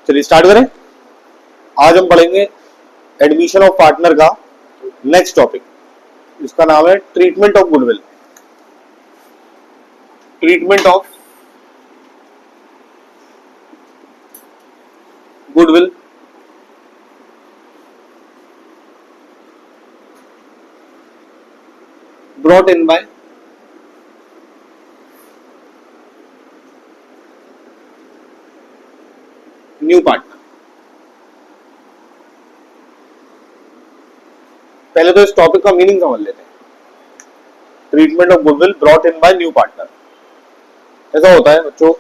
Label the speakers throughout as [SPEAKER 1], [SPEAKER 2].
[SPEAKER 1] चलिए स्टार्ट करें। आज हम पढ़ेंगे एडमिशन ऑफ पार्टनर का नेक्स्ट टॉपिक, इसका नाम है treatment of goodwill. Treatment of goodwill brought in by new partner. पहले तो इस टॉपिक का मीनिंग समझ लेते हैं। Treatment of goodwill brought in by new partner. ऐसा होता है बच्चों,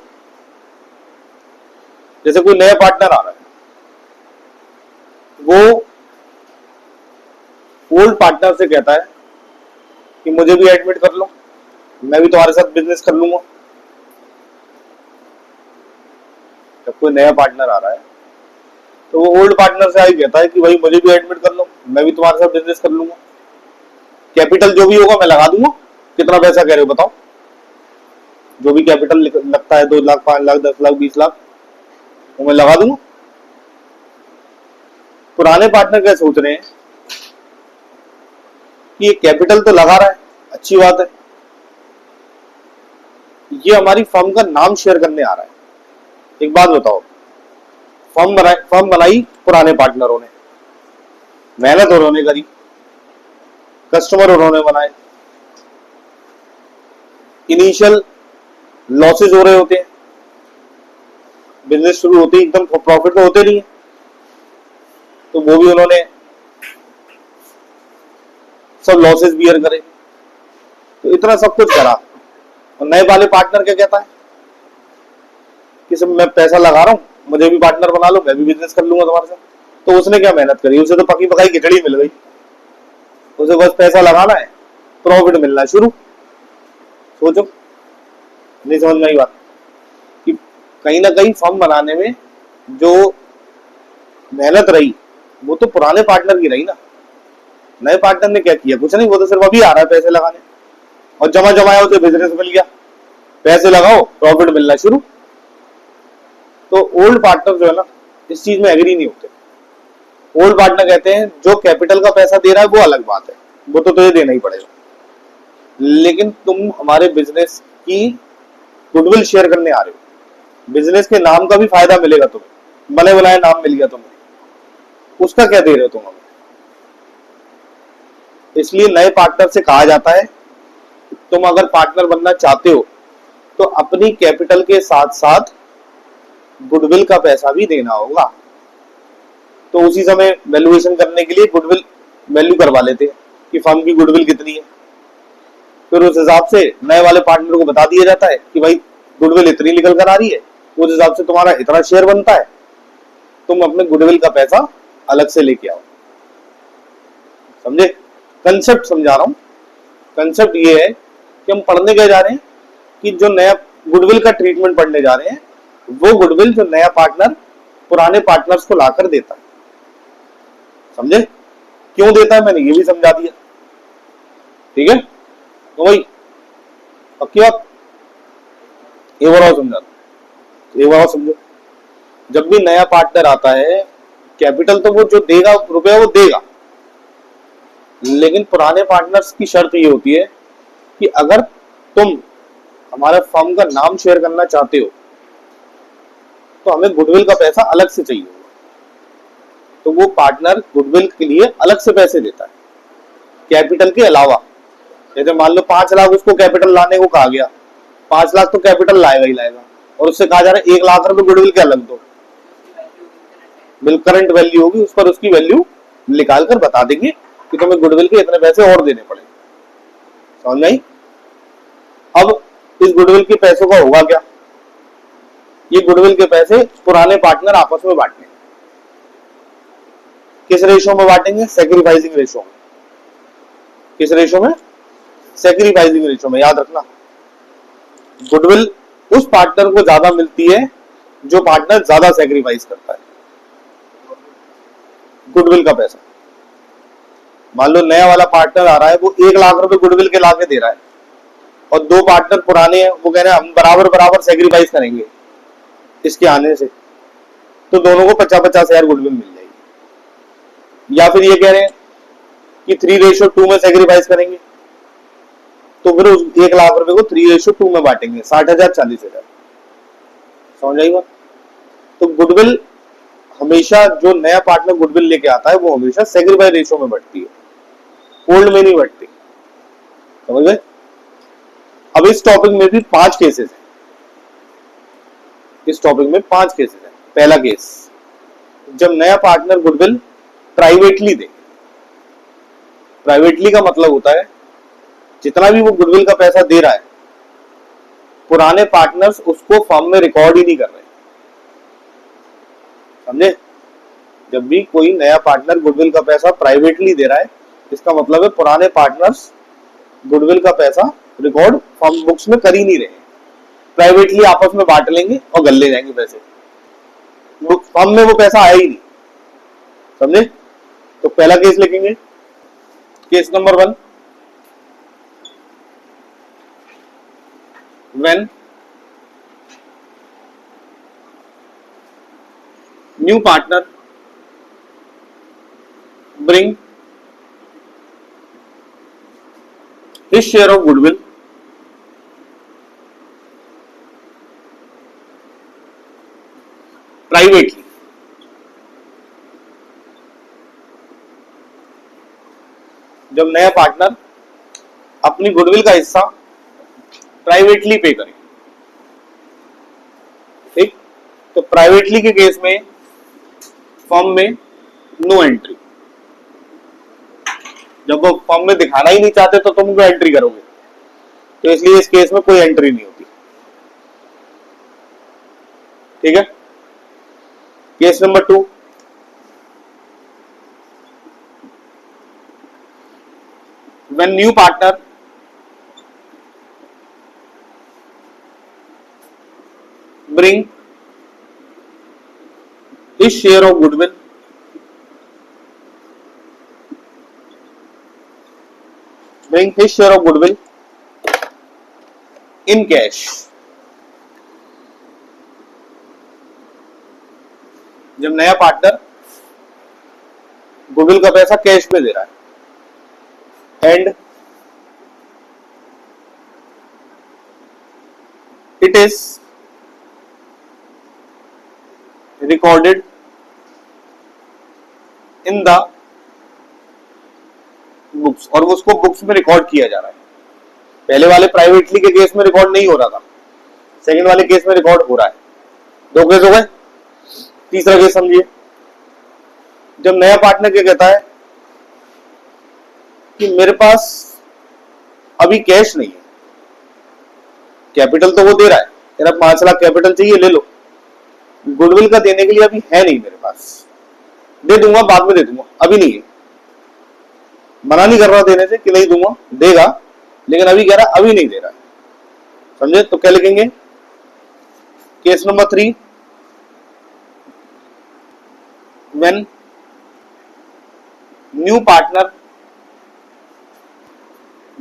[SPEAKER 1] जैसे कोई नया पार्टनर आ रहा है, वो ओल्ड पार्टनर से कहता है कि मुझे भी एडमिट कर लो, मैं भी तुम्हारे साथ बिजनेस कर लूंगा। जब कोई नया पार्टनर आ रहा है तो वो ओल्ड पार्टनर से आई कहता है कि भाई मुझे भी एडमिट कर लो, मैं भी तुम्हारे साथ बिजनेस कर लूंगा। कैपिटल जो भी होगा मैं लगा दूंगा। कितना पैसा कह रहे हो बताओ? जो भी कैपिटल लगता है 2 लाख 5 लाख 10 लाख 20 लाख वो मैं लगा दूंगा। पुराने पार्टनर क्या सोच रहे हैं कि ये कैपिटल तो लगा रहा है, अच्छी बात है, ये हमारी फर्म का नाम शेयर करने आ रहा है। एक बात बताओ, फर्म बनाई पुराने पार्टनरों ने, मेहनत उन्होंने करी, कस्टमर उन्होंने बनाए, इनिशियल लॉसेस हो रहे होते हैं, बिजनेस शुरू होते ही एकदम प्रॉफिट तो होते नहीं है, तो वो भी उन्होंने सब लॉसेस बियर करे। तो इतना सब कुछ करा और नए वाले पार्टनर क्या कहता है कि सब मैं पैसा लगा रहा हूं, मुझे भी पार्टनर बना लो, मैं भी बिजनेस कर लूंगा तुम्हारे साथ। तो उसने क्या मेहनत करी? उसे तो पकी पकाई खिचड़ी मिल गई, उसे बस पैसा लगाना है, प्रॉफिट मिलना शुरू। सोचो, नहीं समझ में आई बात कि कहीं ना कहीं फर्म बनाने में जो मेहनत रही वो तो पुराने पार्टनर की रही ना। नए पार्टनर ने क्या किया? कुछ नहीं, वो तो सिर्फ अभी आ रहा है पैसे लगाने, और जमा जमाया उसे बिजनेस मिल गया, पैसे लगाओ प्रॉफिट मिलना शुरू। तो ओल्ड पार्टनर जो है ना, इस चीज में एग्री नहीं होते। ओल्ड पार्टनर कहते हैं जो कैपिटल का पैसा दे रहा है वो अलग बात है, वो तो तुझे देना ही पड़ेगा, लेकिन तुम हमारे बिजनेस की गुडविल शेयर करने आ रहे हो, बिजनेस के नाम का भी फायदा मिलेगा तुम्हें, बने बनाए नाम मिल गया तुम्हें, उसका क्या दे रहे हो तुम हमें? इसलिए नए पार्टनर से कहा जाता है तुम अगर पार्टनर बनना चाहते हो तो अपनी कैपिटल के साथ साथ गुडविल का पैसा भी देना होगा। तो उसी समय वैल्यूएशन करने के लिए गुडविल वैल्यू करवा लेते हैं कि फर्म की गुडविल कितनी है। फिर उस हिसाब से नए वाले पार्टनर को बता दिया जाता है कि भाई गुडविल इतनी निकल कर आ रही है, उस हिसाब से तुम्हारा इतना शेयर बनता है, तुम अपने गुडविल का पैसा अलग से लेके आओ। समझे? कंसेप्ट समझा रहा हूं। कंसेप्ट ये है कि हम पढ़ने गए जा रहे हैं कि जो नया गुडविल का ट्रीटमेंट पढ़ने जा रहे हैं, वो गुडविल जो नया पार्टनर पुराने पार्टनर्स को लाकर देता है। समझे? क्यों देता है मैंने ये भी समझा दिया। ठीक है, तो भाई पक्की बात, एक बार और समझा दो, एक बार और समझो। जब भी नया पार्टनर आता है, कैपिटल तो वो जो देगा रुपया वो देगा, लेकिन पुराने पार्टनर्स की शर्त ये होती है कि अगर तुम हमारे फर्म का नाम शेयर करना चाहते हो तो हमें गुडविल का पैसा अलग से चाहिए होगा। तो वो पार्टनर गुडविल के लिए अलग से पैसे देता है कैपिटल के अलावा। जैसे मान लो 5 लाख उसको कैपिटल लाने को कहा गया, 5 लाख तो कैपिटल लाएगा ही लाएगा, और उससे कहा जा रहा है 1 लाख रुपए गुडविल के अलग दो। बिल करंट वैल्यू होगी, उस पर उसकी वैल्यू निकाल कर बता देंगे कि तुम्हें गुडविल के इतने पैसे और देने पड़ेंगे। समझ में आई? अब इस गुडविल के पैसों का होगा क्या? ये गुडविल के पैसे पुराने पार्टनर आपस में बांटेंगे। किस रेशो में बांटेंगे? सैक्रिफाइसिंग रेशो में। किस रेशो में? सैक्रिफाइसिंग रेशो में। याद रखना, गुडविल उस पार्टनर को ज्यादा मिलती है जो पार्टनर ज्यादा सैक्रिफाइस करता है। गुडविल का पैसा, मान लो नया वाला पार्टनर आ रहा है, वो 1 लाख रुपए गुडविल के लाके दे रहा है, और 2 पार्टनर पुराने हैं, वो कह रहे हैं हम बराबर बराबर सैक्रिफाइस करेंगे इसके आने से। तो दोनों को 50-50 गुडविल मिल जाएगी। या फिर ये कह रहे हैं कि 3:2 में सेक्रीफाइस करेंगे, तो फिर उस 1,00,000 रुपए को 3:2 में बांटेंगे, 60,000 40,000। समझ आई बात? तो गुडविल हमेशा, जो नया पार्टनर गुडविल लेके आता है वो हमेशा सेक्रीफाइस रेशियो में बढ़ती है, ओल्ड में नहीं बढ़ती। समझ गए? अब इस टॉपिक में भी 5 केसेस हैं। इस टॉपिक में 5 केसेस हैं। पहला केस, जब नया पार्टनर गुडविल प्राइवेटली दे। प्राइवेटली का मतलब होता है जितना भी वो गुडविल का पैसा दे रहा है, पुराने पार्टनर्स उसको फर्म में रिकॉर्ड ही नहीं कर रहे। समझे? जब भी कोई नया पार्टनर गुडविल का पैसा प्राइवेटली दे रहा है, इसका मतलब है पुराने पार्टनर्स गुडविल का पैसा रिकॉर्ड फर्म बुक्स में कर ही नहीं रहे, प्राइवेटली आपस में बांट लेंगे और गल ले जाएंगे पैसे, फर्म में वो पैसा आया ही नहीं। समझे? तो पहला केस लिखेंगे, case number 1, when new partner bring his share of goodwill privately, जब नया पार्टनर अपनी गुडविल का हिस्सा प्राइवेटली पे करें। ठीक? तो प्राइवेटली के केस में फर्म में नो एंट्री। जब वो फर्म में दिखाना ही नहीं चाहते तो तुम क्यों एंट्री करोगे? तो इसलिए इस केस में कोई एंट्री नहीं होती। ठीक है? Case number 2, when new partner bring his share of goodwill in cash। जब नया पार्टनर गुडविल का पैसा कैश में दे रहा है and it is recorded in the books, और उसको बुक्स में रिकॉर्ड किया जा रहा है। पहले वाले प्राइवेटली के केस में रिकॉर्ड नहीं हो रहा था, सेकंड वाले केस में रिकॉर्ड हो रहा है। 2 केस हो गए। तीसरा केस समझिए, जब नया पार्टनर क्या कहता है कि मेरे पास अभी कैश नहीं है, कैपिटल तो वो दे रहा है, मेरा 5 लाख कैपिटल चाहिए, ले लो, गुडविल का देने के लिए अभी है नहीं मेरे पास, दे दूंगा, बाद में दे दूंगा, अभी नहीं है। मना नहीं कर रहा देने से कि नहीं दूंगा, देगा, लेकिन अभी कह रहा अभी नहीं दे रहा है। समझे? तो क्या लिखेंगे? Case number 3, when new partner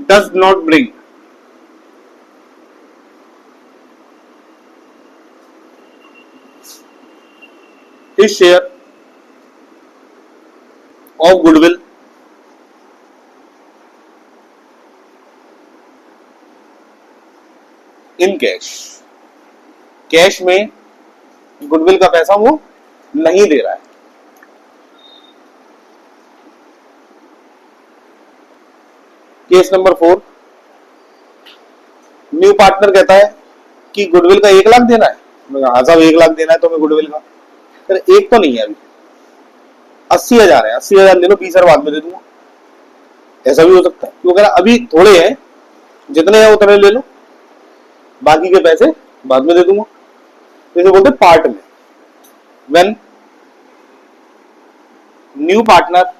[SPEAKER 1] does not bring his share of goodwill in cash, cash में गुडविल का पैसा वो नहीं दे रहा है। केस नंबर 4, न्यू पार्टनर कहता है कि गुडविल का 1 लाख देना है। हाँ साहब 1 लाख देना है तो मैं गुडविल का, फिर एक तो नहीं है, अभी 80,000 है, 80,000 ले लो, 20,000 बाद में दे दूंगा। ऐसा भी हो सकता है, क्योंकि अभी थोड़े हैं, जितने हैं उतने ले लो, बाकी के पैसे बाद में दे दूंगा। तो इसे बोलते पार्ट में। When new partner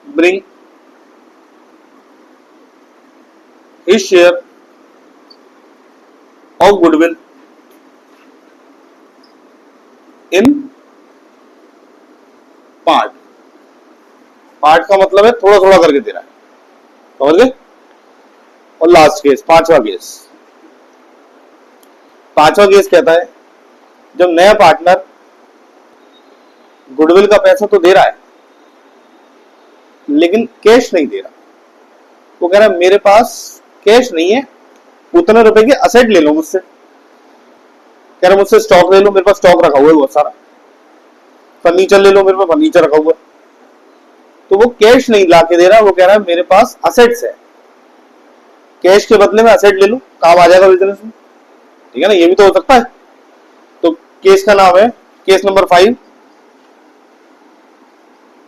[SPEAKER 1] bring his share of goodwill in part, part का मतलब है थोड़ा थोड़ा करके दे रहा है। समझ गए? और लास्ट केस, 5वां केस, पांचवा केस कहता है जब नया पार्टनर गुडविल का पैसा तो दे रहा है लेकिन कैश नहीं दे रहा। वो कह रहा है मेरे पास कैश नहीं है, उतने रुपए के असेट ले लो मुझसे। कह रहा मुझसे स्टॉक ले लो, मेरे पास स्टॉक रखा हुआ है बहुत सारा। फर्नीचर ले लो, मेरे पास फर्नीचर रखा हुआ है। तो वो कैश नहीं ला के दे रहा, वो कह रहा है मेरे पास असेट्स है, कैश के बदले में असेट ले लो, काम आ जाएगा बिजनेस में। ठीक है ना, ये भी तो हो सकता है। तो केस का नाम है case number 5,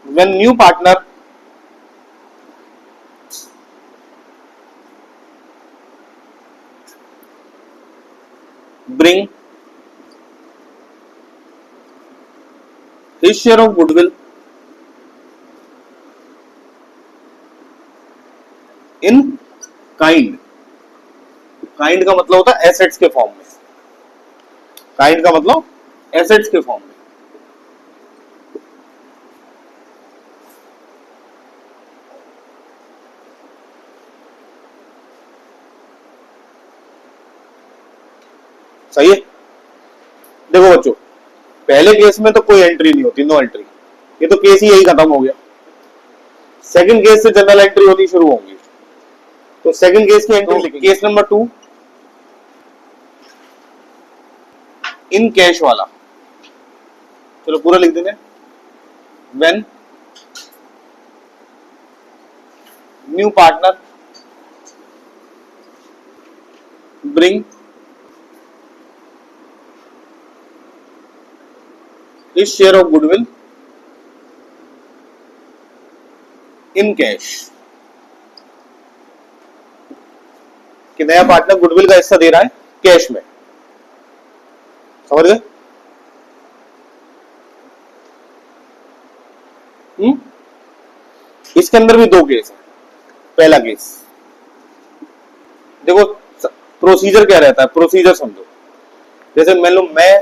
[SPEAKER 1] when new partner bring his share of goodwill in kind। Kind का मतलब होता है एसेट्स के फॉर्म में। काइंड का मतलब एसेट्स के फॉर्म में। सही है। देखो बच्चों, पहले केस में तो कोई एंट्री नहीं होती, नो एंट्री। ये तो केस ही यही खत्म हो गया। सेकंड केस से जनरल एंट्री होनी शुरू होंगी। तो सेकंड केस की एंट्री लिखेंगे। केस नंबर 2 इन कैश वाला, चलो पूरा लिख देंगे। When new partner bring his share of goodwill in cash। कि नया पार्टनर गुडविल का हिस्सा दे रहा है कैश में। समझ गए? इसके अंदर भी दो केस है। पहला केस देखो, प्रोसीजर क्या रहता है, प्रोसीजर समझो। जैसे मान लो मैं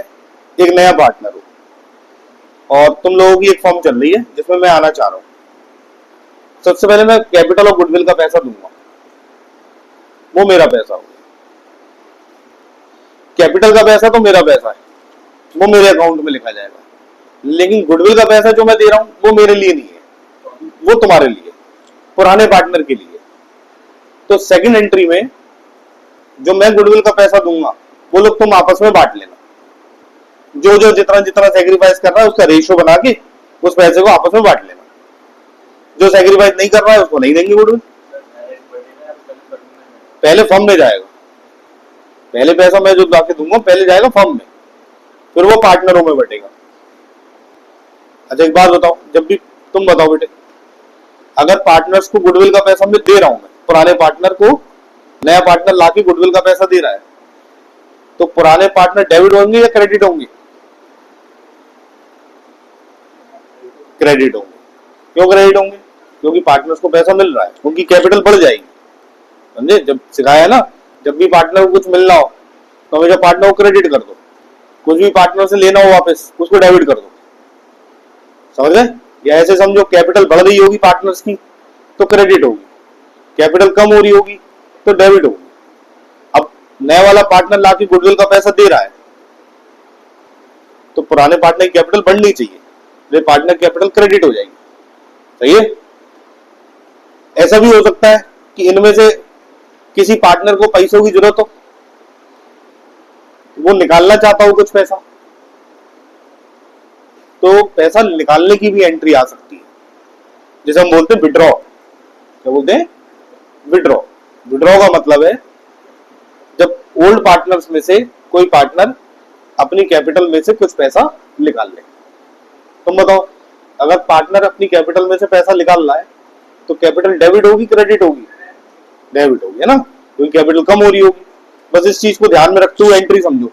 [SPEAKER 1] एक नया पार्टनर हूं और तुम लोगों की एक फॉर्म चल रही है जिसमें मैं आना चाह रहा हूं। सबसे पहले मैं कैपिटल और गुडविल का पैसा दूंगा, वो मेरा पैसा होगा। कैपिटल का पैसा तो मेरा पैसा है, वो मेरे अकाउंट में लिखा जाएगा। लेकिन गुडविल का पैसा जो मैं दे रहा हूं वो मेरे लिए नहीं है, वो तुम्हारे लिए, पुराने पार्टनर के लिए। तो सेकंड एंट्री में जो मैं गुडविल का पैसा दूंगा वो लोग तुम आपस में बांट लेना। जो जो जितना जितना सैक्रिफाइस कर रहा है उसका रेशियो बना के उस पैसे को आपस में बांट लेना। जो सैक्रिफाइस नहीं कर रहा है उसको नहीं देंगे गुडविल। पहले फर्म में जाएगा, पहले पैसा मैं जो लाके दूंगा पहले जाएगा फर्म में, फिर वो पार्टनरों में बटेगा। अच्छा एक बात बताओ, जब भी तुम बताओ बेटे, अगर पार्टनर्स को गुडविल का पैसा मैं दे रहा हूं, मैं पुराने पार्टनर को नया पार्टनर लाके गुडविल का पैसा दे रहा है, तो पुराने पार्टनर डेबिट होंगे या क्रेडिट होंगे? क्रेडिट होंगे। क्यों क्रेडिट होंगे? क्योंकि पार्टनर्स को पैसा मिल रहा है, उनकी कैपिटल बढ़ जाएगी। समझे? जब सिखाया ना, जब भी पार्टनर को कुछ मिलना हो तो हमेशा पार्टनर को क्रेडिट कर दो, कुछ भी पार्टनर से लेना हो वापस उसको डेबिट कर दो। समझ गए? या ऐसे समझो, कैपिटल बढ़ रही होगी पार्टनर्स की तो क्रेडिट होगी, कैपिटल कम हो रही होगी तो डेबिट होगी। अब नया वाला पार्टनर लाके गुडविल का पैसा दे रहा है तो पुराने पार्टनर की कैपिटल बढ़नी चाहिए, पार्टनर कैपिटल क्रेडिट हो जाएगी। सही है? ऐसा भी हो सकता है कि इनमें से किसी पार्टनर को पैसों की जरूरत हो, वो निकालना चाहता हो कुछ पैसा, तो पैसा निकालने की भी एंट्री आ सकती है, जैसे हम बोलते हैं विड्रॉ। क्या बोलते हैं? विड्रॉ। विड्रॉ का मतलब है जब ओल्ड पार्टनर्स में से कोई पार्टनर अपनी कैपिटल में से कुछ पैसा निकाल ले। तुम बताओ, अगर पार्टनर अपनी कैपिटल में से पैसा निकाल रहा है तो कैपिटल डेबिट होगी क्रेडिट होगी? डेबिट होगी, है ना, क्योंकि कैपिटल कम हो रही होगी। बस इस चीज को ध्यान में रखते हुए एंट्री समझो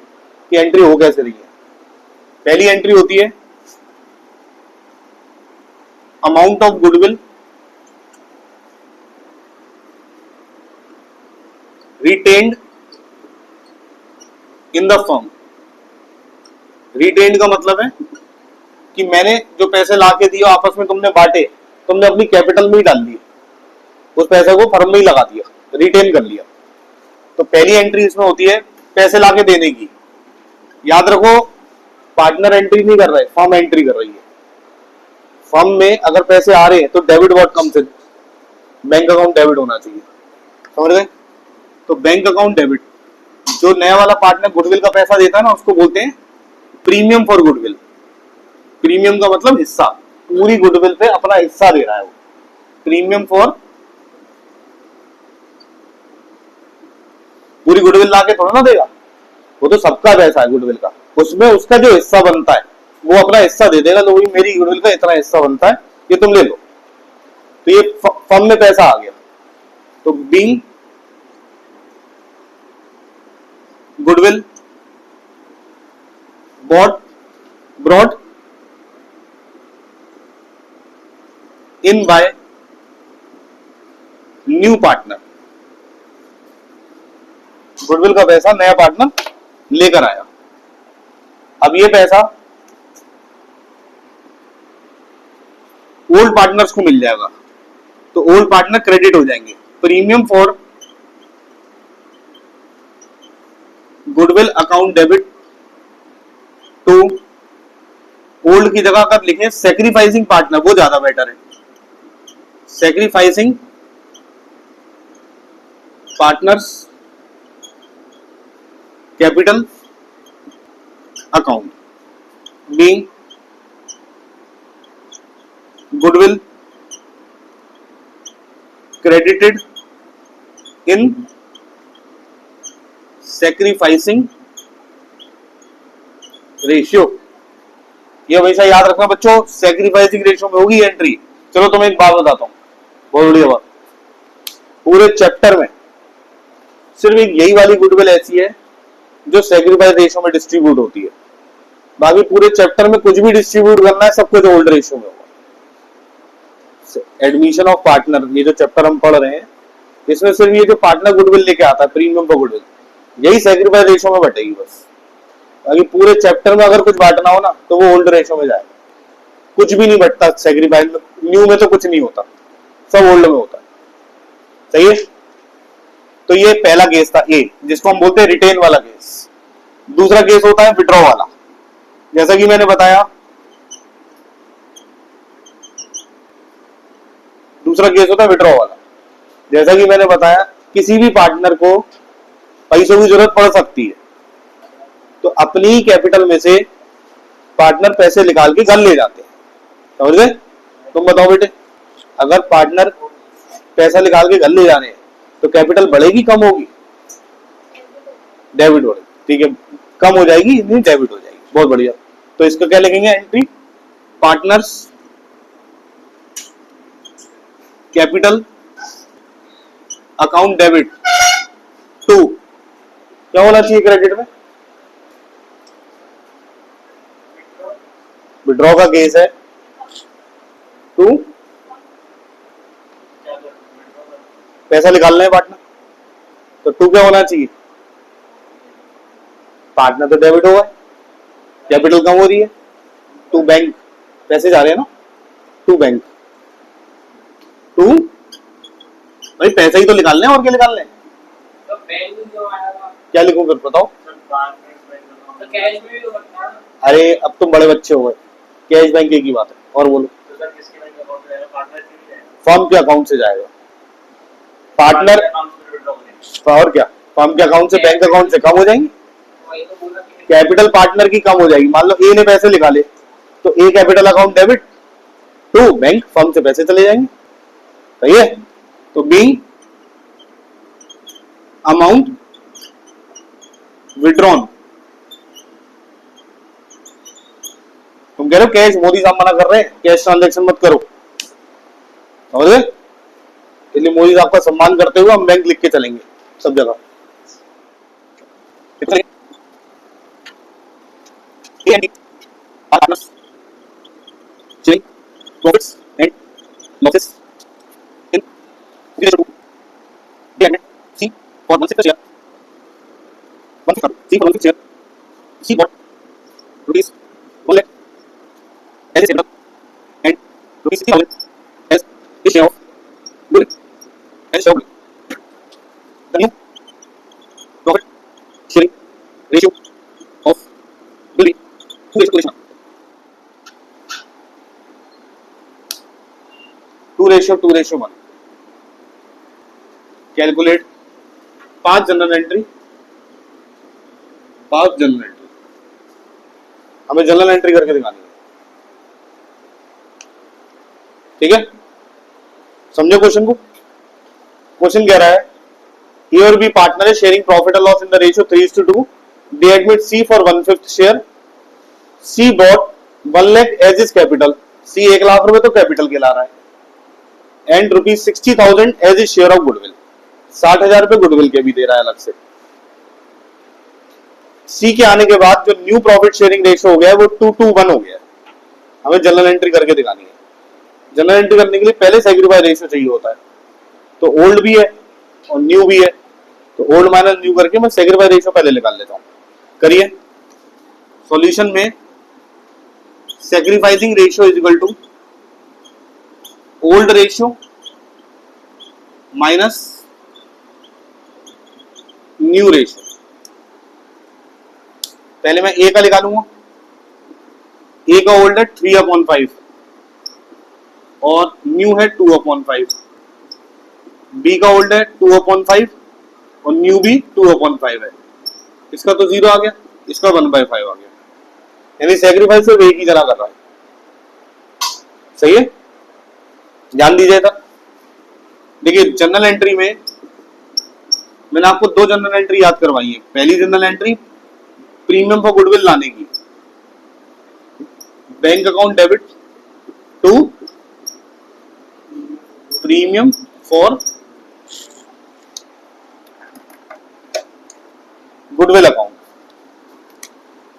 [SPEAKER 1] कि एंट्री हो कैसे रही है। पहली एंट्री होती है amount of goodwill retained in the firm. Retained का मतलब है कि मैंने जो पैसे लाके दिए आपस में तुमने बांटे, तुमने अपनी कैपिटल में ही डाल दिए, उस पैसे को फर्म में ही लगा दिया, रिटेन कर लिया। तो पहली एंट्री इसमें होती है पैसे लाके देने की, याद रखो, पार्टनर एंट्री नहीं कर रहा है, फर्म एंट्री कर रही है। फर्म में अगर पैसे आ रहे हैं तो debit what comes in, bank account debit होना चाहिए, समझ गए? तो बैंक अकाउंट डेबिट, जो नया वाला पार्टनर गुडविल का पैसा देता है ना, उसको बोलते हैं प्रीमियम फॉर गुडविल। प्रीमियम का मतलब हिस्सा, पूरी गुडविल पे अपना हिस्सा दे रहा है वो। प्रीमियम फॉर, पूरी गुडविल लाके थोड़ा ना देगा, वो तो सबका पैसा है गुडविल का, उसमें उसका जो हिस्सा बनता है वो अपना हिस्सा दे देगा। लो मेरी गुडविल का इतना हिस्सा बनता है, ये तुम ले लो। तो ये फर्म में पैसा आ गया। तो being goodwill brought in by new partner, goodwill का पैसा नया पार्टनर लेकर आया। अब ये पैसा ओल्ड पार्टनर्स को मिल जाएगा, तो ओल्ड पार्टनर क्रेडिट हो जाएंगे। Premium for goodwill account debit to old की जगह अगर लिखें सैक्रिफाइसिंग पार्टनर, वो ज्यादा बेटर है। Sacrificing partners capital account being goodwill credited in sacrificing ratio. ये हमेशा याद रखना बच्चों, सैक्रिफाइसिंग रेशियो में होगी एंट्री। चलो तुम्हें एक बात बताता हूं, बहुत बढ़िया बात। पूरे चैप्टर में सिर्फ एक यही वाली गुडविल ऐसी है जो सैक्रिफाइस रेशियो में डिस्ट्रीब्यूट होती है, बाकी पूरे चैप्टर में कुछ भी डिस्ट्रीब्यूट करना है सब कुछ ओल्ड रेशियो में होगा। एडमिशन ऑफ पार्टनर, ये जो चैप्टर हम पढ़ रहे हैं, इसमें सिर्फ ये जो पार्टनर गुडविल लेके आता है, प्रीमियम फॉर गुडविल, यही सैक्रिफाइस रेशियो में बटेगी बस। बाकी पूरे चैप्टर में अगर कुछ बांटना हो ना तो वो ओल्ड रेशियो में जाएगा, कुछ भी नहीं बटता सैक्रिफाइस में। न्यू में तो कुछ नहीं होता, सब ओल्ड में होता है, सही है? तो ये पहला केस था ए, जिसको हम बोलते हैं रिटेन वाला केस। दूसरा केस होता है विड्रॉ वाला। जैसा कि मैंने बताया, दूसरा केस होता है विड्रॉ वाला। जैसा कि मैंने बताया, किसी भी पार्टनर को पैसों की जरूरत पड़ सकती है, तो अपनी कैपिटल में से पार्टनर पैसे निकाल के घर ले जाते हैं, समझ गए? तुम बताओ बेटे, अगर पार्टनर पैसा निकाल के घर ले जा रहे हैं तो कैपिटल बढ़ेगी कम होगी? डेबिट हो रही, ठीक है, कम हो जाएगी, नहीं डेबिट हो जाएगी। बहुत बढ़िया। तो इसका क्या लिखेंगे entry? Partners capital account debit to, क्या होना चाहिए क्रेडिट में? विड्रॉ का केस है, टू पैसा निकालना है पार्टनर, तो टू क्या होना चाहिए? पार्टनर तो डेबिट होगा, कैपिटल कम हो रही है, टू बैंक, पैसे जा रहे हैं ना, टू बैंक, टू भाई पैसा ही तो निकालना है, और क्या निकालना है? तो बैंक जो आया था, क्या लिखूं फिर बताओ? तो कैश में भी तो बनता है। अरे अब तुम बड़े बच्चे हो गए, कैश बैंक एक ही बात है। और बोलो, तो सर किसके बैंक अकाउंट से जाएगा? पार्टनर के भी जाएगा, फर्म के अकाउंट से जाएगा। पार्टनर और क्या, फर्म के अकाउंट से बैंक अकाउंट से कम हो जाएंगे, कैपिटल पार्टनर की कम हो जाएगी। मान लो ए ने पैसे निकाले, तो A capital account debit, to bank, firm से पैसे चले जाएंगे, सही है? तो बी अमाउंट विड्रॉन, तुम कह रहे हो कैश, मोदी साहब मना कर रहे हैं कैश ट्रांजैक्शन मत करो, समझ गए? इसलिए मोदी साहब का सम्मान करते हुए हम बैंक लिख के चलेंगे सब जगह। Profits and losses in C for 1 share, 1 C for 1 share, C for rupees 1 lakh as a share and rupees 60,000 as a share of good as share the new profit sharing ratio of 2:1। Calculate 5 journal entry, 5 journal entry, हमें journal entry करके दिखानी है। ठीक है, समझे question को? Question कह रहा है ए और बी पार्टनर है, शेयरिंग प्रॉफिट और loss in the ratio 3:2। They admit C for 1/5 share. C bought 1 lakh as is capital, C 1 lakh रुपए तो कैपिटल के ला रहा है, and ₹60,000 as his share of goodwill, 60,000 रुपए गुडविल के भी दे रहा है अलग से। सी के आने के बाद जो न्यू प्रॉफिट शेयरिंग रेशियो हो गया है वो 2:1 हो गया है। हमें जनरल एंट्री करके दिखानी है। जनरल एंट्री करने के लिए पहले सैक्रिफाइस रेशियो चाहिए होता है, तो ओल्ड भी है और न्यू भी है, तो ओल्ड माइनस न्यू करके मैं सैक्रिफाइस रेशियो पहले निकाल लेता हूं। करिए, सॉल्यूशन में sacrificing ratio is equal to old ratio minus new ratio. पहले मैं ए का निकालूंगा, ए का ओल्ड है 3/5 और न्यू है 2/5। बी का ओल्ड है 2/5 और न्यू भी 2/5 है। इसका तो 0 आ गया, इसका 1/5 आ गया, यानी सैक्रिफाइस सिर्फ एक ही जना कर रहा है। सही है, ध्यान दीजिए। तब देखिए जनरल एंट्री में मैंने आपको 2 जनरल एंट्री याद करवाई है। पहली journal entry premium for goodwill लाने की, bank account debit to premium for goodwill account,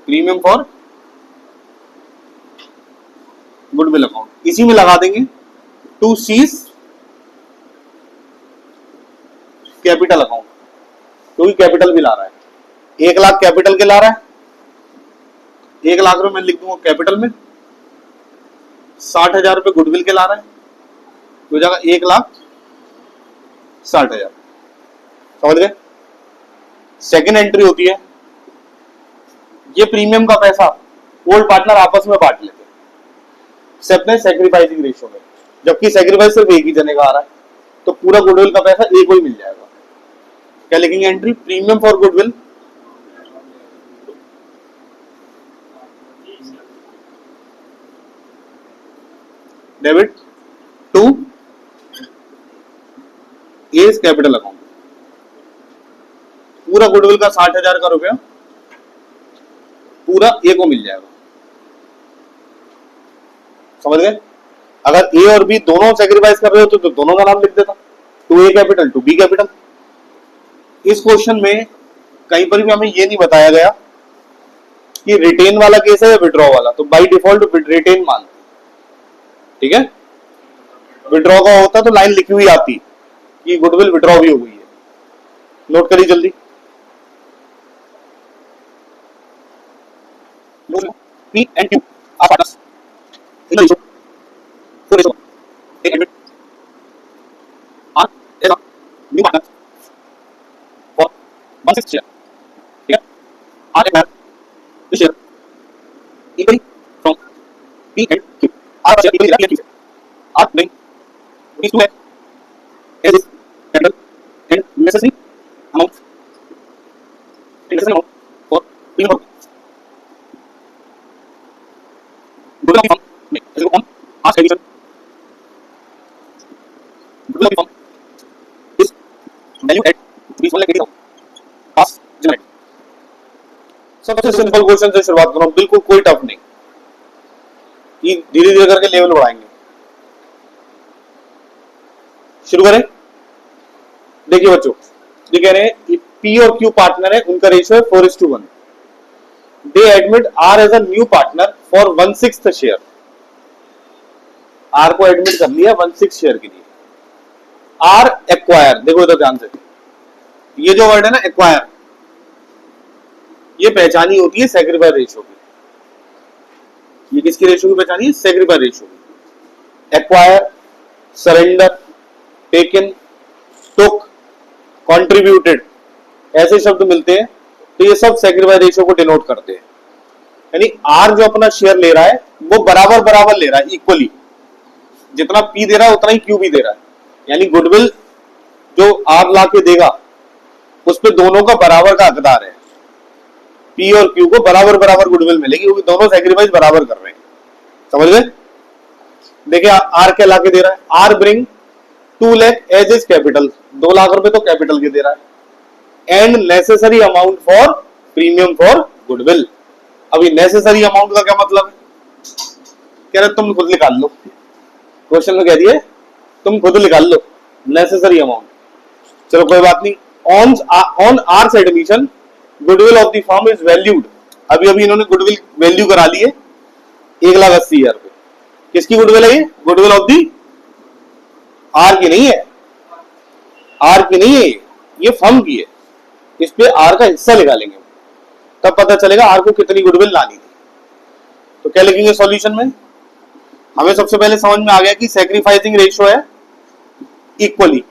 [SPEAKER 1] premium for goodwill account, इसी में लगा देंगे टू सीज कैपिटल अकाउंट, क्योंकि कैपिटल भी ला रहा है। 1 लाख कैपिटल के ला रहा है, 1 लाख रुपए मैं लिख दूंगा कैपिटल में, 60,000 रुपए गुडविल के ला रहा है, तो हो जाएगा 1,60,000। समझ गए? सेकेंड एंट्री होती है, ये प्रीमियम का पैसा ओल्ड पार्टनर आपस में बांट लेते हैं सैक्रिफाइसिंग रेशियो में, जबकि सैक्रिफाइस सिर्फ एक ही जने का आ रहा है, तो पूरा गुडविल का पैसा एक को ही मिल जाएगा। क्या लिखेंगे entry? Premium for goodwill debit to A's capital account, पूरा गुडविल का 60,000 का रुपया पूरा ए को मिल जाएगा। समझ गए? अगर ए और बी दोनों सैक्रिफाइस कर रहे हो तो दोनों का नाम लिख देता, to A capital to B capital. इस क्वेश्चन में कहीं पर भी हमें ये नहीं बताया गया कि रिटेन वाला केस है या विड्रॉ वाला, तो बाय डिफॉल्ट रिटेन मान, ठीक है। विड्रॉ का होता तो लाइन लिखी हुई आती कि गुडविल विड्रॉ भी हो गई है। नोट करिए जल्दी। P and Q are partners in the ratio 4:1. They admit R as a new partner for 1/6 share. ठीक है? R acquire the share equally from P and Q. R का share equally P and Q से। R bring rupees 2 lakh as is capital and necessary amount for premium purpose. Goodwill of the firm is on ask revision. Goodwill of the firm is valued at ₹1,80,000. Pass generate. सबसे simple question से शुरुआत करो, बिल्कुल कोई tough नहीं, ये धीरे धीरे करके लेवल बढ़ाएंगे। शुरू करें। देखिए बच्चों, ये कह रहे हैं पी और क्यू पार्टनर है, उनका रेशियो है 4:1। They admit R as a new partner for 1/6 share. R को एडमिट कर लिया 1/6 शेयर के लिए। R एक्वायर, देखो इधर ध्यान से, ये जो वर्ड है ना एक्वायर, ये पहचानी होती है सैक्रिफाइस रेशियो की। ये किसकी रेशियो की पहचानी है? सैक्रिफाइस रेशियो की। एक्वायर, सरेंडर, टेकन, टुक, कॉन्ट्रीब्यूटेड, ऐसे शब्द मिलते हैं, तो ये सब सैक्रिफाइस रेशियो को डिनोट करते हैं। यानी आर जो अपना शेयर ले रहा है वो बराबर बराबर ले रहा है, इक्वली। जितना P दे रहा है उतना ही Q भी दे रहा है, यानी गुडविल जो R ला के देगा उस पे दोनों का बराबर का हकदार है। P और Q को बराबर बराबर गुडविल मिलेगी क्योंकि दोनों सैक्रिफाइस बराबर कर रहे हैं। समझ गए? देखिए R क्या ला के दे रहा है, R bring 2 lakh as is capital, 2 lakh रुपए तो कैपिटल के दे रहा है, and necessary amount for premium for goodwill. अभी नेसेसरी अमाउंट का क्या मतलब है, कह रहे तुम खुद निकाल लो, क्वेश्चन में कह दिए तुम खुद निकाल लो नेसेसरी अमाउंट। चलो कोई बात नहीं, on R's admission goodwill of the firm is valued, अभी अभी इन्होंने गुडविल वैल्यू करा ली है 1,80,000 रुपए। किसकी गुडविल है ये? गुडविल ऑफ दी आर की नहीं है, आर की नहीं है, ये फर्म की है। इस पे आर का हिस्सा निकालेंगे, तब पता चलेगा आर को कितनी गुडविल लानी थी। तो क्या लिखेंगे सॉल्यूशन में? हमें सबसे पहले समझ में आ गया कि सैक्रिफाइसिंग रेशियो है इक्वली,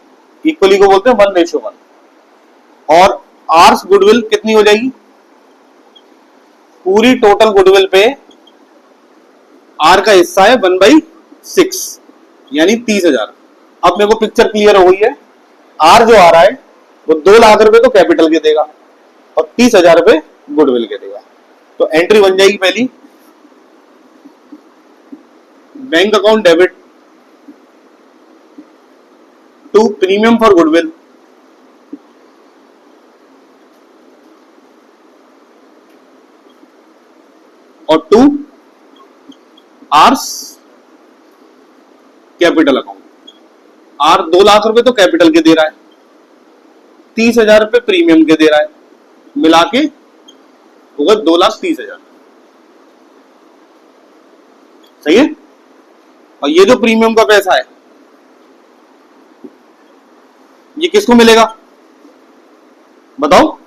[SPEAKER 1] इक्वली को बोलते हैं 1:1, और आर्स गुडविल कितनी हो जाएगी? पूरी टोटल गुडविल पे आर का हिस्सा है 1/6 यानी 30,000। अब मेरे को पिक्चर क्लियर हो गई है, आर जो आ रहा है वो 2 लाख रुपए तो कैपिटल के देगा और 30,000 रुपए गुडविल के देगा। तो एंट्री बन जाएगी पहली, bank account debit to premium for goodwill और to R's capital account. R 2 lakh रुपए तो कैपिटल के दे रहा है, 30,000 रुपए प्रीमियम के दे रहा है, मिला के होगा 2,30,000। सही है? और ये जो प्रीमियम का पैसा है ये किसको मिलेगा बताओ?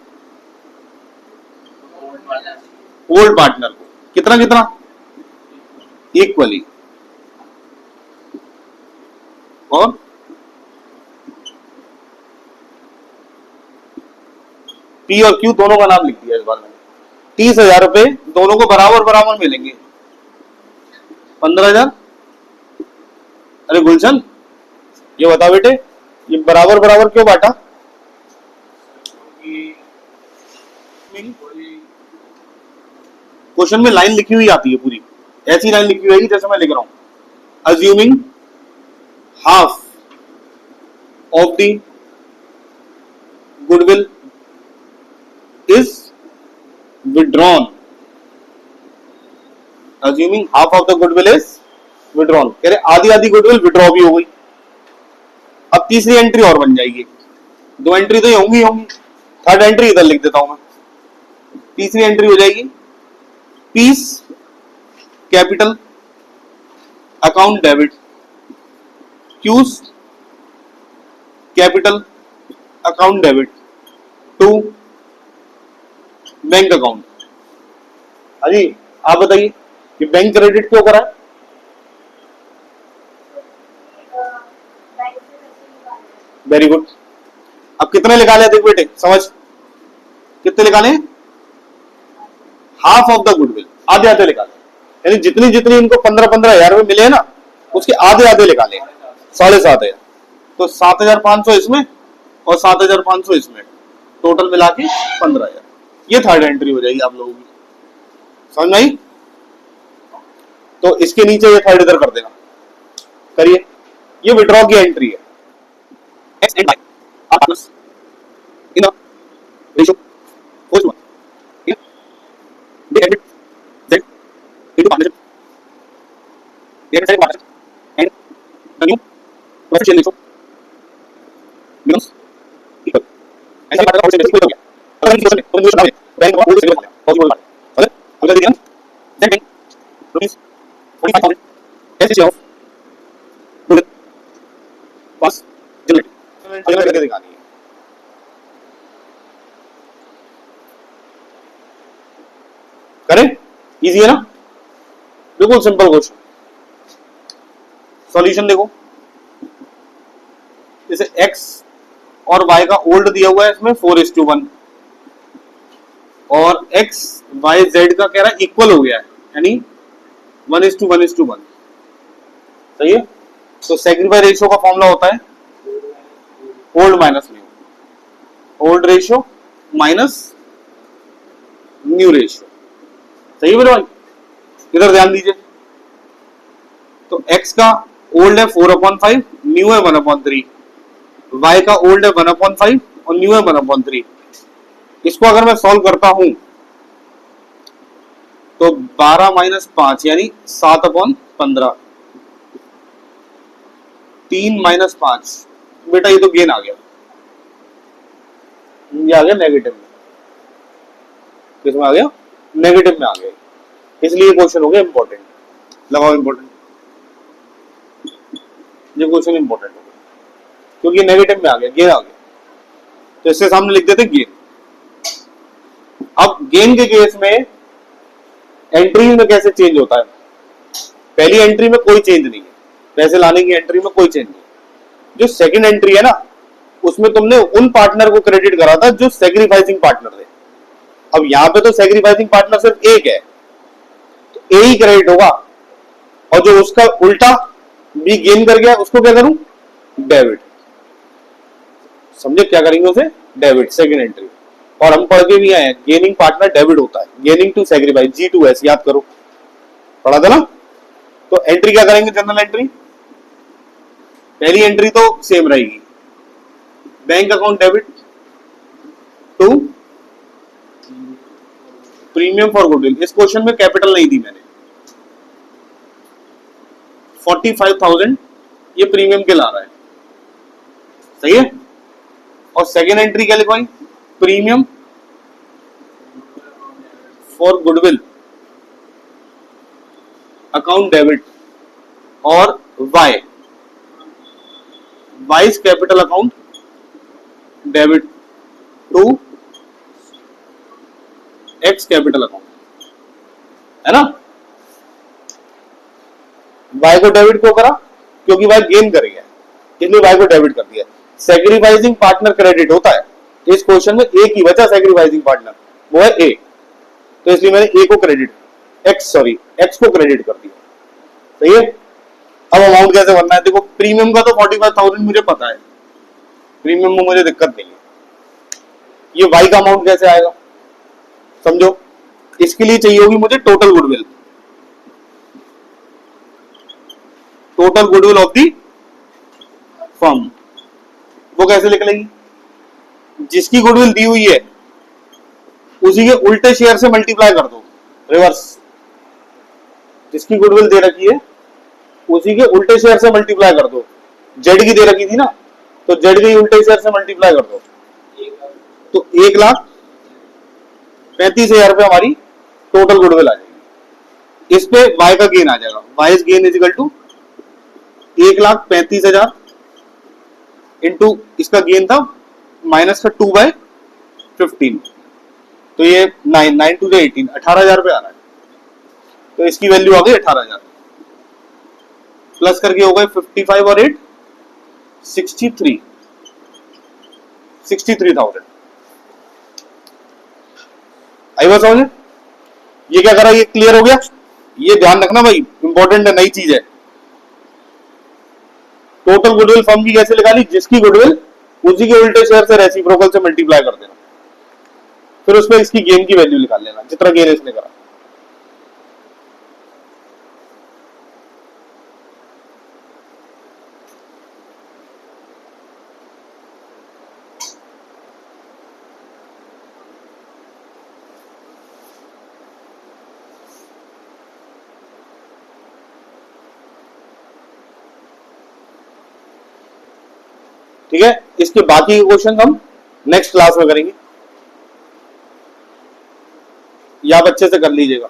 [SPEAKER 1] ओल्ड पार्टनर को। कितना कितना? इक्वली। और पी और क्यू दोनों का नाम लिख दिया इस बार में। 30,000 रुपए दोनों को बराबर बराबर मिलेंगे। 15,000। अरे गुलशन ये बता बेटे, ये बराबर बराबर क्यों बांटा? क्वेश्चन में लाइन लिखी हुई आती है पूरी, ऐसी लाइन लिखी हुई है जैसे मैं लिख रहा हूं। Assuming half of the goodwill is withdrawn, assuming half of the goodwill is withdrawn, कह रहे आधी आधी गुडविल विड्रॉ भी हो गई। अब तीसरी एंट्री और बन जाएगी, 2 एंट्री तो ये होंगी होंगी, थर्ड एंट्री इधर लिख देता हूं मैं। तीसरी एंट्री हो जाएगी B's capital account debit Q's capital account debit to bank account. अजी आप बताइए कि बैंक क्रेडिट क्यों करा? Very good. अब कितने निकाले देख बेटे, समझ कितने निकाले? हाफ ऑफ द गुडविल, आधे आधे निकाले, यानी जितनी जितनी इनको 15,000 रुपए मिले ना उसके आधे आधे निकाले, 7,500। तो 7,500 इसमें और 7,500 इसमें, टोटल मिला के 15,000। ये थर्ड एंट्री हो जाएगी आप लोगों की, समझ में आई? तो इसके नीचे ये थर्ड इधर कर देना, करिए। ये विड्रॉ की एंट्री है। X and Y are partners in the ratio 4:1. They admit Z into partnership. They have decided partnership, and the new profit sharing ratio becomes equal. And सभी पार्टनर का profit sharing ratio equal हो गया। अगर किसी question में तो news ना bank का ओल्ड सेविंग और ओल्ड पार्टनर, ओके? अगर देखिए ना Z bank rupees 45,000 as share of goodwill पास जनरेट करके दिखानी है। करें? इजी है ना? बिल्कुल सिंपल क्वेश्चन। सॉल्यूशन देखो, जैसे x और y का ओल्ड दिया हुआ है इसमें 4:1 और x y z का कह रहा है इक्वल हो गया है, यानी 1:1:1। सही है? तो सेक्रीफाई रेशियो का फॉर्मूला होता है old minus new, old ratio minus new ratio. सही है मेरे भाई, इधर ध्यान दीजिए। तो x का ओल्ड है 4/5, न्यू है 1/3, y का ओल्ड है 1/5 और न्यू है 1/3। इसको अगर मैं सॉल्व करता हूं तो 12 माइनस 5 यानी 7/15, 3 माइनस 5, बेटा ये तो गेन आ गया, ये आ गया नेगेटिव में। किसमें आ गया? नेगेटिव में आ गया, इसलिए क्वेश्चन हो गया इंपॉर्टेंट। लगाओ इंपॉर्टेंट, ये क्वेश्चन इंपॉर्टेंट हो गया क्योंकि नेगेटिव में आ गया, गेन आ गया, तो इससे सामने लिख देते गेन। अब गेन के केस में एंट्री में कैसे चेंज होता है? पहली एंट्री में कोई चेंज नहीं है, पैसे लाने की एंट्री में कोई चेंज नहीं। जो सेकंड एंट्री है ना, उसमें तुमने उन पार्टनर को क्रेडिट करा था जो सैक्रिफाइसिंग पार्टनर थे। अब यहां पे तो सैक्रिफाइसिंग पार्टनर सिर्फ एक है, तो ए ही क्रेडिट होगा, और जो उसका उल्टा बी गेन कर गया उसको क्या करूं? डेबिट। समझे क्या करेंगे उसे? Debit, second entry. और हम पढ़ के भी आए हैं गेनिंग पार्टनर डेबिट होता है, गेनिंग टू सैक्रिफाइस, G2S, याद करो, पढ़ा था ना। तो एंट्री क्या करेंगे? जनरल एंट्री, पहली एंट्री तो सेम रहेगी, bank account debit to premium for goodwill. इस क्वेश्चन में कैपिटल नहीं दी मैंने, 45,000 ये प्रीमियम के ला रहा है, सही है। और सेकेंड एंट्री क्या लिखवाई? Premium for goodwill account debit और Y, Y's capital account debit to X capital account, है ना। वाई को डेबिट क्यों करा? क्योंकि वाई गेन कर गया, इसलिए वाई को डेबिट कर दिया। सैक्रिफाइसिंग पार्टनर क्रेडिट होता है इस क्वेश्चन में, एक ही बचा सैक्रिफाइसिंग पार्टनर, वो है ए, तो इसलिए मैंने ए को क्रेडिट, एक्स को क्रेडिट कर दिया, सही है। अब अमाउंट कैसे भरना है? देखो प्रीमियम का तो 45,000 मुझे पता है, प्रीमियम में मुझे दिक्कत नहीं है। ये वाई का अमाउंट कैसे आएगा समझो। इसके लिए चाहिए होगी मुझे total goodwill, total goodwill of the firm. वो कैसे निकलेगी? जिसकी गुडविल दी हुई है उसी के उल्टे शेयर से मल्टीप्लाई कर दो, रिवर्स। जिसकी गुडविल दे रखी है उसी के उल्टे शेयर से मल्टीप्लाई कर दो। जेड की दे रखी थी ना, तो जेड के उल्टे शेयर से मल्टीप्लाई कर दो, तो 1,35,000 रुपए हमारी टोटल गुडविल आ जाएगी। इस पे वाई का गेन आ जाएगा, Y gain is equal to 1,35,000 into इसका गेन था माइनस का 2/15, तो ये 9 टू 18, 18,000 रुपए आ रहा है। तो इसकी वैल्यू आ गई 18,000, प्लस करके हो गए 55 और 8 63,000। आई बात समझ? ये क्या करा? ये क्लियर हो गया। ये ध्यान रखना भाई, इंपॉर्टेंट है, नई चीज है। टोटल गुडविल फर्म की कैसे निकाली? जिसकी गुडविल उसी के उल्टे शेयर से रेसिप्रोकल से मल्टीप्लाई कर देना, फिर उसमें इसकी गेन की वैल्यू निकाल लेना, जितना गेन इसने करा। ठीक है, इसके बाकी क्वेश्चन हम नेक्स्ट क्लास में करेंगे, या आप अच्छे से कर लीजिएगा।